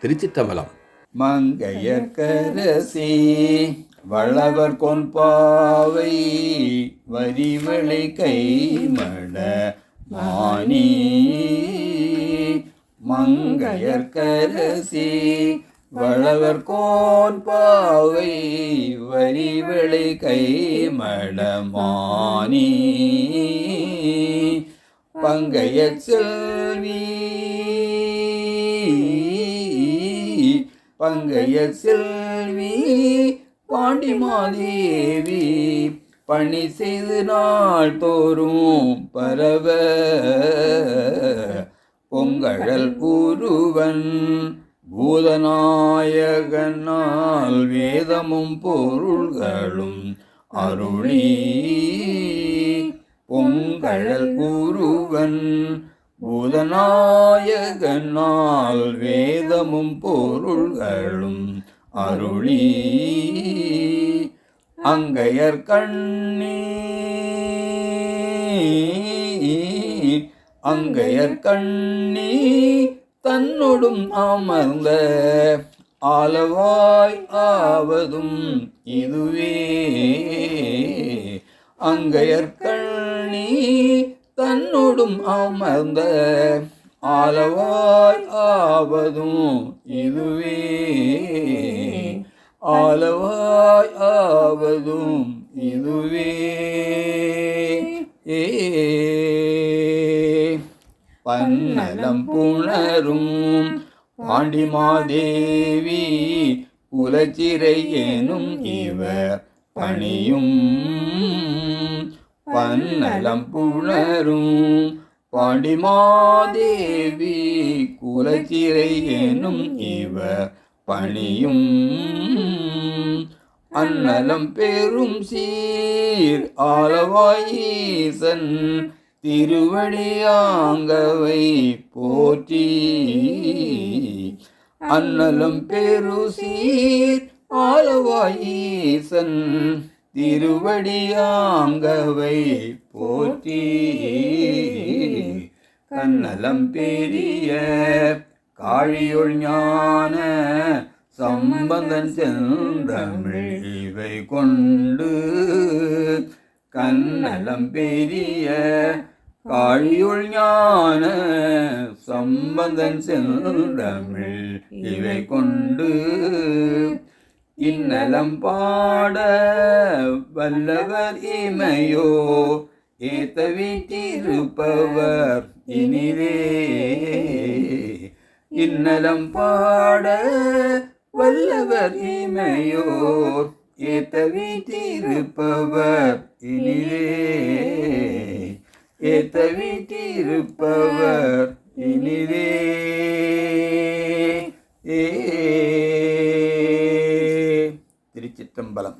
திருச்சிற்றம்பலம். மங்கையர்க்கரசி வளவர் கொன்பாவை வரிவளை கைமட மானி. மங்கையர்க்கரசி வளவர் கோன்பாவை வரிவளை கைமட மானி. பங்கைய செல்வி பங்கைய செல்வி பாண்டிமாதேவி பணி செய்து நாள் தோறும் பரவ பொங்கழல் உருவன் பூதநாயகனால் வேதமும் பொருள்களும் அருளி. பொங்கழல் உருவன் பூதநாயகனால் வேதமும் பொருள்களும் அருளி. அங்கையர் கண்ணி அங்கையர் கண்ணி தன்னொடும் அமர்ந்த ஆலவாய் ஆவதும் இதுவே. அங்கையர் கண்ணி தன்னொடும் அமர்ந்த ஆலவாய் ஆவதும் இதுவே. ஆலவாய் ஆவதும் இதுவே. பன்னலம் புணரும் பாண்டிமாதேவி குலச்சிறை எனும் இவர் பணியும். பன்னலம் புணரும் பாண்டிமாதேவி குலச்சிறை எனும் இவர் பணியும். அன்னலம் பெரும் சீர் ஆலவாயீசன் திருவடியாங்கவை போற்றி. அன்னலம் பெரு சீர் ஆலவாயீசன் திருவடியாங்கவை போற்றி. கன்னலம் பெரிய காழியுள் ஞான சம்பந்தன் செந்தமிழ் இவை கொண்டு. கன்னலம் பெரிய காழியுள் ஞான சம்பந்தன் செந்தமிழ் இவை கொண்டு. இன்னலம் பாட வல்லவர் இமையோ ஏத்த வீட்டிருப்பவர் இனிதே. இன்னலம் பாட வல்லவர் இமையோர் ஏத்த வீட்டிருப்பவர் இனிதே. ஏத்த வீட்டிருப்பவர் இனிதே. திருச்சிற்றம்பலம்.